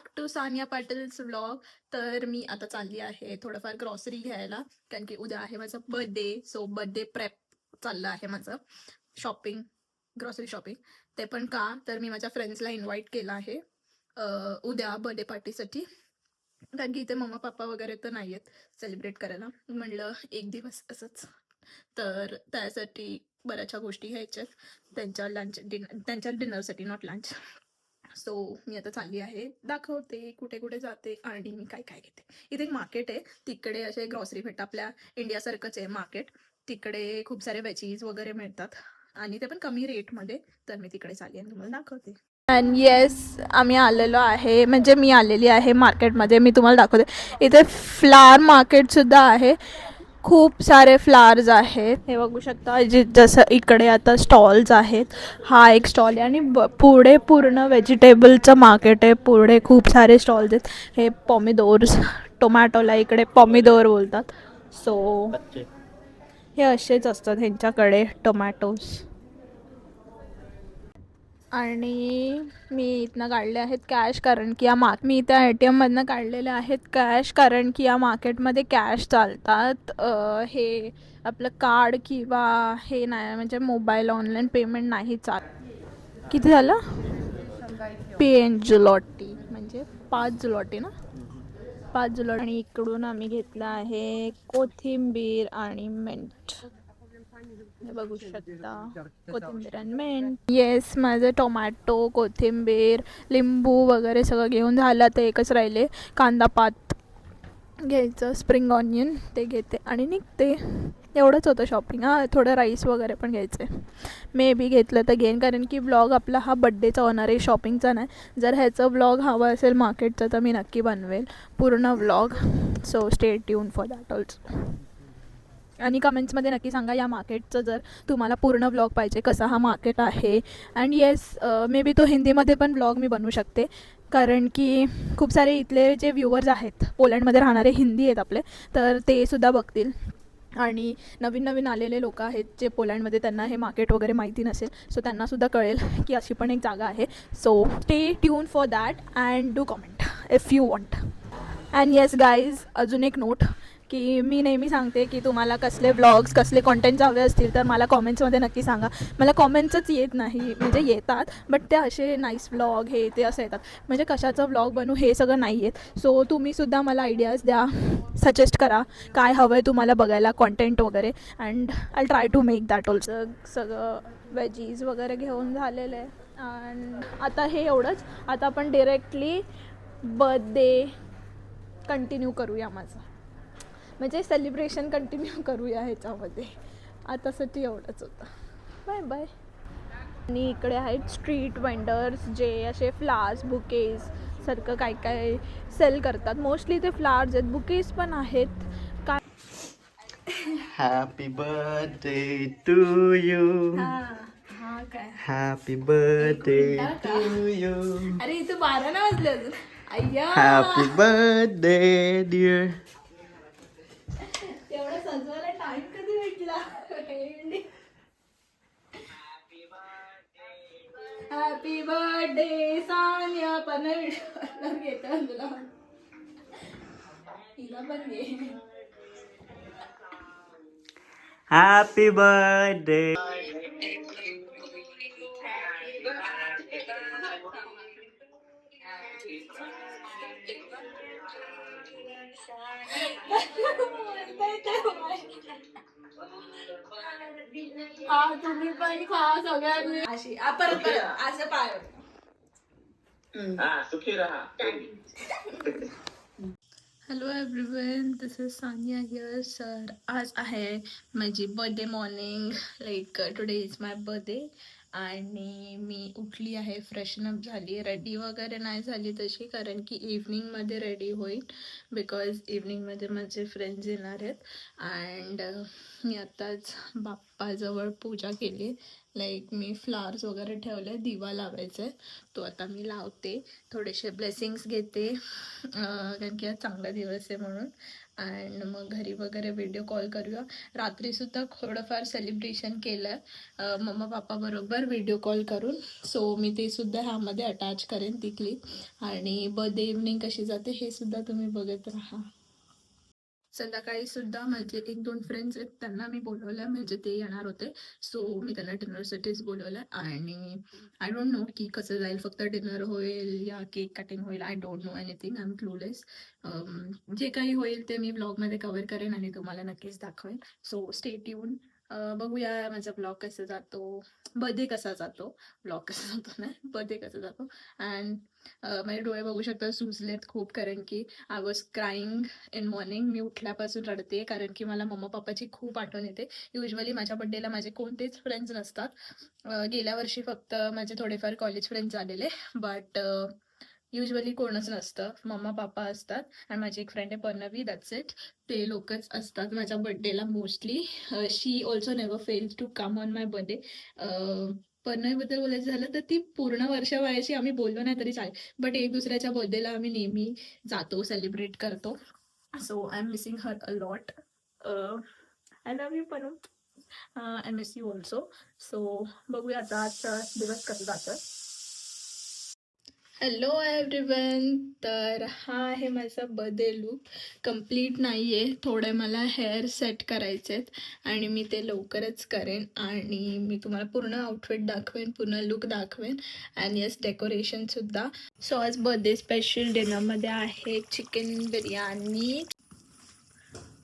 Back to Sania Patil's vlog. तर मी आता चालली आहे थोडंफार ग्रॉसरी घ्यायला, कारण की उद्या आहे माझा बर्थडे. सो बर्थडे प्रेप चाललं आहे माझं, शॉपिंग, ग्रॉसरी शॉपिंग. ते पण का तर मी माझ्या फ्रेंड्सला इन्व्हाइट केलं आहे उद्या बर्थडे पार्टीसाठी, कारण की इथे मम्मा पप्पा वगैरे तर नाही आहेत सेलिब्रेट करायला. म्हणलं एक दिवस असंच, तर त्यासाठी बऱ्याचशा गोष्टी घ्यायच्यात त्यांच्या डिनरसाठी, नॉट लंच. सो मी आता चालली आहे, दाखवते कुठे कुठे जाते आणि मी काय काय घेते. इथे एक मार्केट आहे, तिकडे असे ग्रॉसरी भेटतात, आपल्या इंडियासारखंच आहे मार्केट. तिकडे खूप सारे वेजीज वगैरे मिळतात आणि ते पण कमी रेटमध्ये. तर मी तिकडे चालली आणि तुम्हाला दाखवते. अँड येस, आम्ही आलेलो आहे, म्हणजे मी आलेली आहे मार्केटमध्ये. मी तुम्हाला दाखवते, इथे फ्लावर मार्केटसुद्धा आहे. खूप सारे फ्लावर्स आहेत, हे बघू शकता. जसं इकडे आता स्टॉल्स आहेत, हा एक स्टॉल आहे आणि पुढे पूर्ण व्हेजिटेबलचं मार्केट आहे. पुढे खूप सारे स्टॉल्स आहेत. हे पॉमिडोर्स, टोमॅटोला इकडे पॉमिडोर बोलतात. सो हे असेच असतात ह्यांच्याकडे टोमॅटोज. आणि मी इथनं काढले आहेत कॅश, कारण की मी त्या ATMमधनं काढलेले आहेत कॅश, कारण की या मार्केटमध्ये कॅश चालतात. हे आपलं कार्ड किंवा हे नाही, म्हणजे मोबाईल ऑनलाईन पेमेंट नाही चालत. किती झालं? PN जुलॉटी, म्हणजे 5 जुलॉटी ना, 5 जुलॉटी. आणि इकडून आम्ही घेतला आहे कोथिंबीर आणि मिंट, हे बघू शकता, कोथिंबीर आणि मिंट. येस, माझं टोमॅटो, कोथिंबीर, लिंबू वगैरे सगळं घेऊन झालं. तर एकच राहिले, कांदा पात घ्यायचं, स्प्रिंग ऑनियन, ते घेते आणि निघते. एवढंच होतं शॉपिंग. थोडं राईस वगैरे पण घ्यायचं आहे, मे बी घेतलं तर घेईन, कारण की ब्लॉग आपला हा बड्डेचा होणार आहे, शॉपिंगचा नाही. जर ह्याचं ब्लॉग हवं असेल मार्केटचं तर मी नक्की बनवेल पूर्ण blog. So stay tune for that also. आणि कमेंट्समध्ये नक्की सांगा या मार्केटचं, जर तुम्हाला पूर्ण ब्लॉग पाहिजे, कसा हा मार्केट आहे. अँड येस, मे बी तो हिंदीमध्ये पण ब्लॉग मी बनवू शकते, कारण की खूप सारे इथले जे व्ह्युअर्स आहेत पोलंडमध्ये राहणारे, हिंदी आहेत आपले, तर ते सुद्धा बघतील. आणि नवीन नवीन आलेले लोक आहेत जे पोलंडमध्ये, त्यांना हे मार्केट वगैरे माहिती नसेल. सो त्यांनासुद्धा कळेल की अशी पण एक जागा आहे. So stay tune for that and do comment if you want. And yes guys, अजून एक नोट, की मी नेहमी सांगते की तुम्हाला कसले व्लॉग्स, कसले कॉन्टेंट्स हवे असतील तर मला कॉमेंट्समध्ये नक्की सांगा. मला कॉमेंट्सच येत नाही, म्हणजे येतात बट ते असे नाईस व्लॉग हे ते असं येतात, म्हणजे कशाचं व्लॉग बनवू हे सगळं नाही येत. सो तुम्हीसुद्धा मला आयडियाज द्या, सजेस्ट करा काय हवं आहे तुम्हाला बघायला कॉन्टेंट वगैरे, and I try to make that also. सगळं वेजीज वगैरे घेऊन झालेलं आहे. अँड आता हे एवढंच. आता आपण डिरेक्टली बर्थडे कंटिन्यू करूया माझं, म्हणजे सेलिब्रेशन कंटिन्यू करूया ह्याच्यामध्ये. आतासाठी एवढंच होतं. Bye bye. आणि इकडे आहेत स्ट्रीट वेंडर्स जे असे फ्लावर्स, बुकेज सारखं काय काय सेल करतात. मोस्टली ते फ्लावर्स आहेत, बुकेज पण आहेत. काय Happy birthday to you. हा काय Happy एक birthday मिनिट to you. अरे इथं 12 नाही वाजले अजून. अय्या, Happy birthday, dear. तेवढं सजवायला टाइम कधी भेटला. Happy birthday Sania. पण घेतो तुला, तिला पण घे. Happy birthday. हा तुम्ही पण खा सगळ्यांनी अशी. परत परत असं पाय. Hello everyone, this is Sania here. Sir आज आहे माझी birthday morning, like today is my birthday. आणि मी उठली आहे, फ्रेशनअप झाली, रेडी वगैरे नाही झाली तशी, कारण की इव्हनिंगमध्ये रेडी होईल, बिकॉज इव्हनिंगमध्ये माझे फ्रेंड्स येणार आहेत. अँड मी आत्ताच बाप्पाजवळ पूजा केली, लाईक मी फ्लावर्स वगैरे ठेवले, दिवा लावायचा आहे, तो आता मी लावते, थोडेसे ब्लेसिंग्स घेते, कारण की आज चांगला दिवस आहे म्हणून. अँड मग घरी वगैरे व्हिडिओ कॉल करूया. रात्रीसुद्धा थोडंफार सेलिब्रेशन केलं मम्मा पापा बरोबर व्हिडिओ कॉल करून. सो मी ते सुद्धा ह्यामध्ये अटॅच करेन ती क्लिप. आणि बर्थडे इव्हनिंग कशी जाते हे सुद्धा तुम्ही बघत राहा. संध्याकाळी सुद्धा माझे 1-2 फ्रेंड्स आहेत, त्यांना मी बोलवलं, म्हणजे ते येणार होते. सो मी त्यांना डिनरसाठीच बोलवलं. आणि आय डोंट नो की कसं जाईल, फक्त डिनर होईल या केक कटिंग होईल, I don't know anything, I am clueless. जे काही होईल ते मी ब्लॉगमध्ये कव्हर करेन आणि तुम्हाला नक्कीच दाखवेन. So stay tune. बघूया माझा ब्लॉग कसा जातो, बर्थडे कसा जातो, ब्लॉग कसा जातो नाही, बर्थडे कसा जातो. अँड माझे डोळे बघू शकता सुजलेत खूप, कारण की I was crying in morning. मी उठल्यापासून रडते, कारण की मला मम्मा पप्पाची खूप आठवण येते. युजली माझ्या बड्डेला माझे कोणतेच फ्रेंड्स नसतात. गेल्या वर्षी फक्त माझे थोडेफार कॉलेज फ्रेंड्स आलेले, बट युजली कोणच नसतं. मम्मा पप्पा असतात आणि माझी एक फ्रेंड आहे पन्नवी, दॅट्स इट. ते लोकच असतात माझ्या बड्डेला mostly. She also never fails to come on my birthday. पन्नवीबद्दल बोलायचं झालं तर ती पूर्ण वर्षावयाची, आम्ही बोललो नाही तरी चालेल, बट एक दुसऱ्याच्या बर्थडेला आम्ही नेहमी जातो, सेलिब्रेट करतो. So I am missing her a lot. I love you Punhun. I miss you also. So बघूया आता आजचा दिवस कसं जातं. Hello everyone. तर हा आहे माझा बर्थडे लुक. कम्प्लीट नाही आहे, थोडे मला हेअर सेट करायचे आहेत आणि मी ते लवकरच करेन. आणि मी तुम्हाला पूर्ण आउटफिट दाखवेन, पूर्ण लुक दाखवेन. अँड येस, डेकोरेशनसुद्धा. सो आज बर्थडे स्पेशल डिनरमध्ये आहे चिकन बिर्याणी.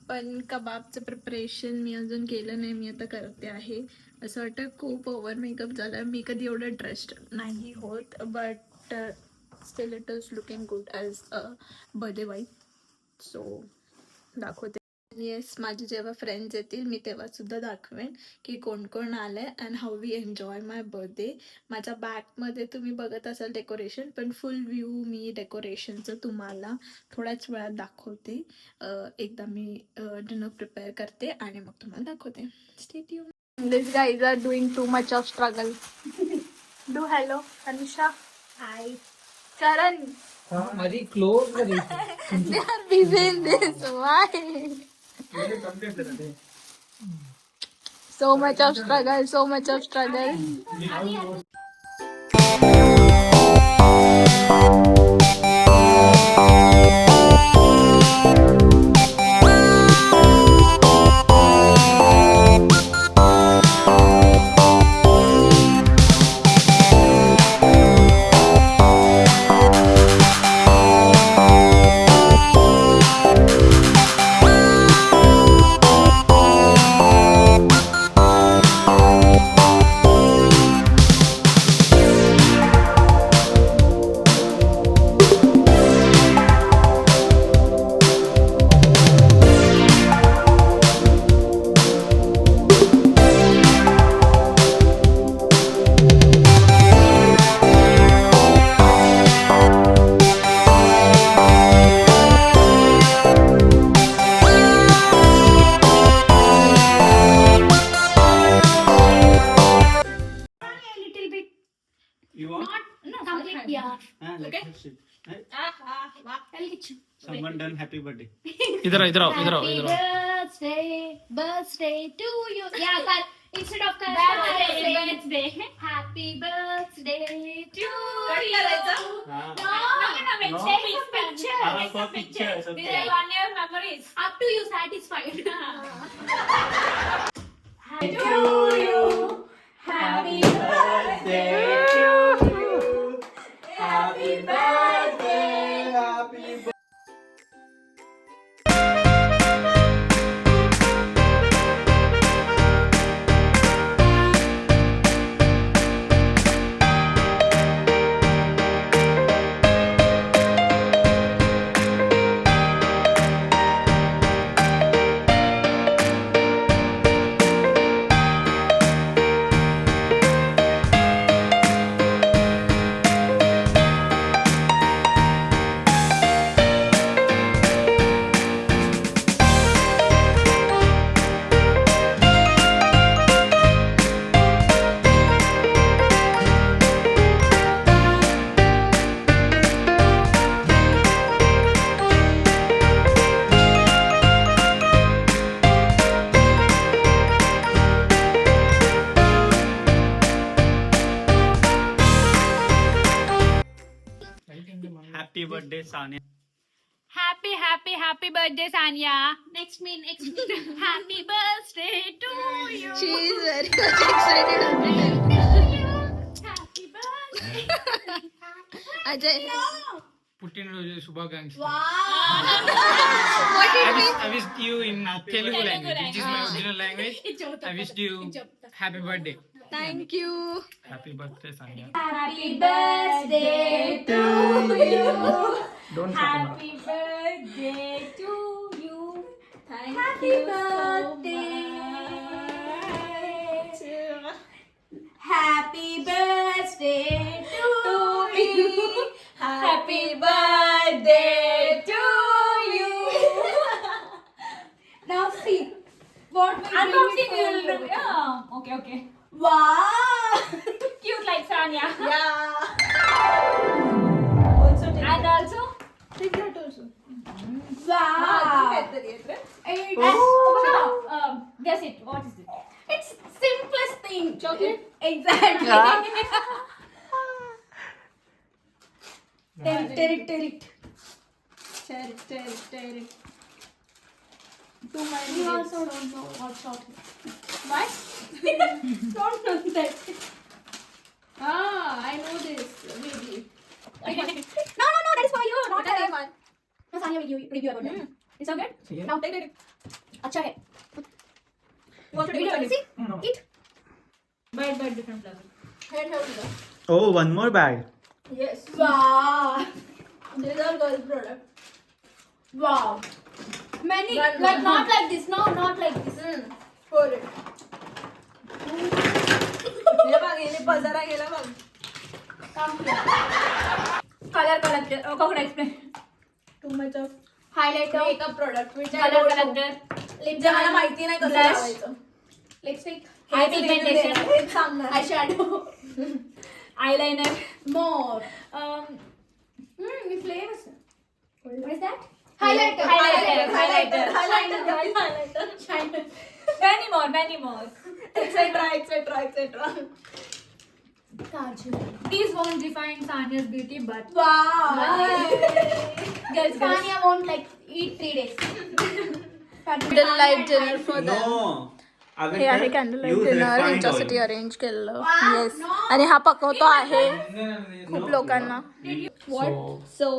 पण कबाबचं प्रिपरेशन मी अजून केलं नाही, मी आता करते आहे. असं वाटतं खूप ओव्हर मेकअप झाला. मी कधी एवढं ड्रेस्ड नाही होत, but still it is looking good as a birthday wife. So दाखवते. येस, माझे जेव्हा फ्रेंड्स येतील मी तेव्हासुद्धा दाखवेन की कोण कोण आलं आहे and how we enjoy my birthday. माझ्या बॅकमध्ये तुम्ही बघत असाल डेकोरेशन, पण फुल व्ह्यू मी डेकोरेशनचं तुम्हाला थोड्याच वेळात दाखवते. एकदा मी डिनर प्रिपेअर करते आणि मग तुम्हाला दाखवते. Stay tune. These guys are doing too much of struggle. Do hello, Anisha. Hi. Karan. Mari close curry. They are busy in this. Why? So much of struggle, so much of struggle. You want? No, complete, yeah. Okay. Someone done happy birthday. इधर आओ इधर आओ इधर आओ Happy इधर आओ. birthday to you. Yeah, but instead of birthday, happy birthday to you. Ah. No, No. take a picture. Ah, for pictures, okay. These are 1 year memories. Up to you, satisfied. Happy to you. Happy Birthday to you. Happy birthday. Happy birthday. Happy birthday, Sanya. Happy birthday, Sanya. Next me. Happy birthday to you. She is very much excited. Happy birthday. Ajay, పుట్టినరోజు శుభాకాంక్షలు. what did I wished you in Telugu language, which is my original language. I wished you happy birthday. Thank you. Happy birthday, Sanya. Happy birthday to you. Don't Happy birthday to you. Happy birthday. Happy birthday to you. Happy birthday to you. Now see what unboxing will do. Yeah. Okay. Wow. Cute like Sanya. Yeah. Also take And also take that also. wow. Guess it. What is it? It's simplest thing. Chocolate? Exactly. Tear it. Tear it. Too many. We also don't know what chocolate. What? Don't know that. I know this. Maybe. No, that is for you. Not That that one. No, Sanya will review about it. It's so good. Yeah. Now take it. अच्छा है. You want to do it? See? No. Eat. But different flavor. Here. Oh, one more bag. Yes. Wow. These are girls' product. Wow. Many One like more. not like this. No, not like this. For it. हे बघ येणे बाजारा गेला बघ. Come here. Color collector. Oh, coconut explain. Too much of Highlighter. makeup product which I Color don't know. collector. Lip जे मला माहिती नाही कसं Blush. लावायचं. Lipstick. हेच Eye review pigmentation. देणार. हेच सांगणार. Eyeshadow. Eyeliner. More. The flavors. What is that? Highlighter. Highlighter. Shiner. Many more. Etc. These won't define Sanya's beauty, but Wow. girls, Sanya won't like eat 3 days. Candlelight dinner for them. No. हे आहे candlelight Use dinner refined ह्यांच्यासाठी oil. Arrange केलेलं yes आणि हा पकवतो आहे खूप लोकांना so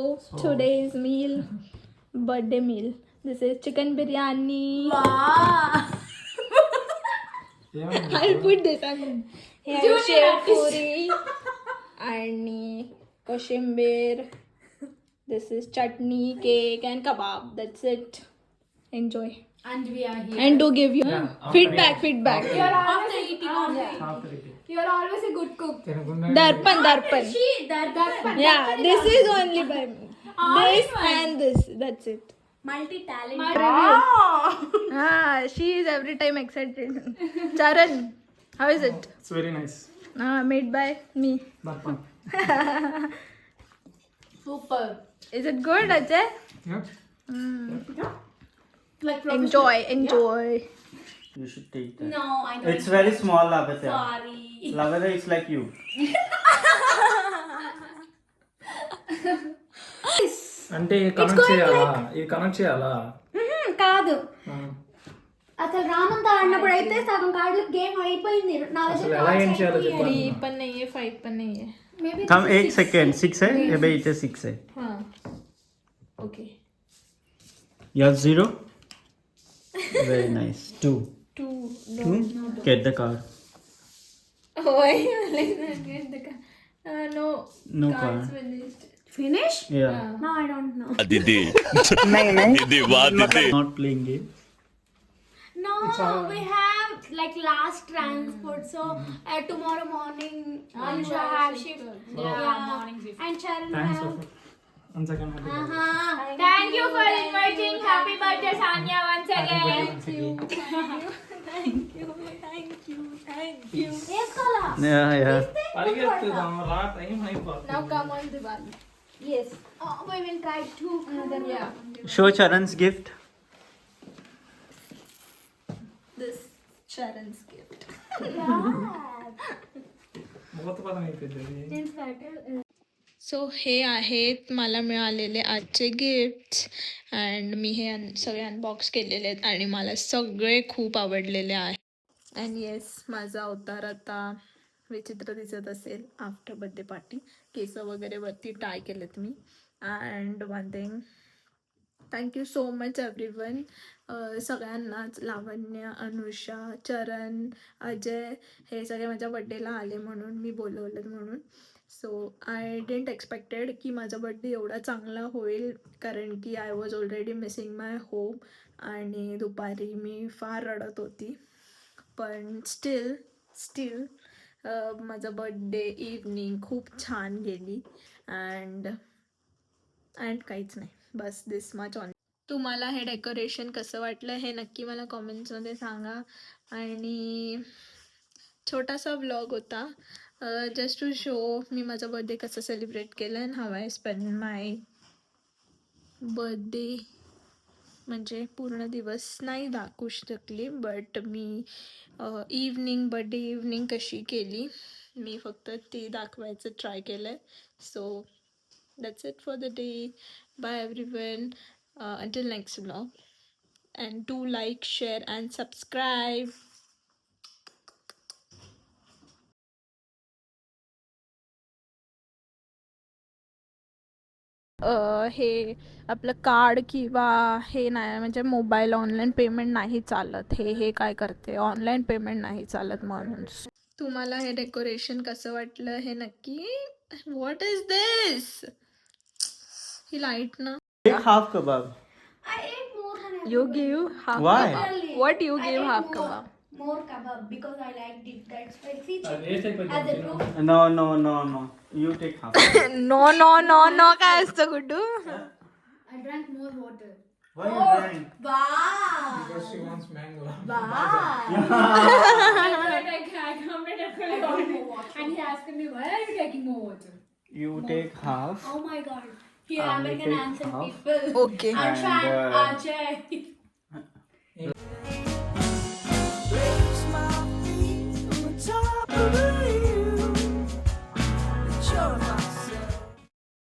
today's meal birthday meal this is chicken biryani I put this हे आहे शेवपुरी आणि कोशिंबीर this is chutney cake and kebab that's it enjoy And we are here. and do give you feedback After eating, you are always a good cook. darpan Darpan. yeah this is only by me this and this that's it Multi-talented. she is every time excited Charan how is it It's very nice. made by me Darpan. Super. is it good Ajay Yeah. Like enjoy You should take that. No, I don't. It's very small, Lavanya. Sorry. Lavanya is like you. అంటే connect చేయాలా కాదు అసలు రామంత ఆడినప్పుడు అయితే సగం కార్డులు game అయిపోయింది నా అసలు ఎలా ఏం చేయాలో చెప్పాలి 3 पण नाहीये 5 पण नाहीये మేబీ Come 1 second. 6 है? ये भाई इथे 6 है. हाँ okay You have 0? Very nice. 2. 2 Get the card. oh I like that get the no No cards card. finished finish Yeah. No I don't know Not playing game. No, we have like last transport. So tomorrow morning, Anusha have shift. Yeah, morning shift. And Charan thanks have. One second Thank you for inviting. Happy birthday, Sanya, once again. thank you Yes, Kala. Yeah. పరిగెత్తుదాం రా time అయిపోతుంది now come on Diwali Yes. Oh, we will try to another yeah Show Charan's gift. this Charan's gift మూత పదం అయిపోయింది so हे आहेत मला मिळालेले आजचे गिफ्ट्स अँड मी हे सगळे अनबॉक्स केलेले आहेत आणि मला सगळे खूप आवडलेले आहेत. अँड येस, माझा अवतार आता विचित्र दिसत असेल आफ्टर बर्थडे पार्टी. केस वगैरे वरती टाय केलेत मी. And one thing, thank you so much everyone. सगळ्यांनाच, लावण्य, अनुषा, चरण, अजय हे सगळे माझ्या बड्डेला आले म्हणून, मी बोलवलं म्हणून. सो आय डिडंट एक्सपेक्टेड की माझा बड्डे एवढा चांगला होईल, कारण की I was already missing my home आणि दुपारी मी फार रडत होती. पण स्टील माझा बड्डे इव्हनिंग खूप छान गेली. अँड काहीच नाही, बस दिस मच ऑन. तुम्हाला हे डेकोरेशन कसं वाटलं हे नक्की मला कॉमेंट्समध्ये सांगा. आणि छोटासा व्लॉग होता, जस्ट टू शो मी माझा बर्थडे कसं सेलिब्रेट केलं and how I spend my birthday. म्हणजे पूर्ण दिवस नाही दाखवू शकली, बट मी बर्थडे इव्हनिंग कशी केली मी फक्त ते दाखवायचं ट्राय केलं आहे. So that's it for the day. Bye everyone. Until next vlog. And do like, share and subscribe. हे आपलं कार्ड किंवा हे नाही, म्हणजे मोबाईल ऑनलाईन पेमेंट नाही चालत. हे काय करते, ऑनलाईन पेमेंट नाही चालत म्हणून. तुम्हाला हे डेकोरेशन कसं वाटलं हे नक्की. What is this? He light ना. Take half kebab. I ate more than You give half Why? kebab. What you give half kebab? More kebab because I liked it that spicy chicken as a proof. No. You take half. No काय असतं Guddu? I drank more water. Why you drank? Wow. Because she wants mango. And he asked me, why are you taking more water? You take half. Oh my god. Here You American take accent half. people. Okay. Ansha and And, Ajay.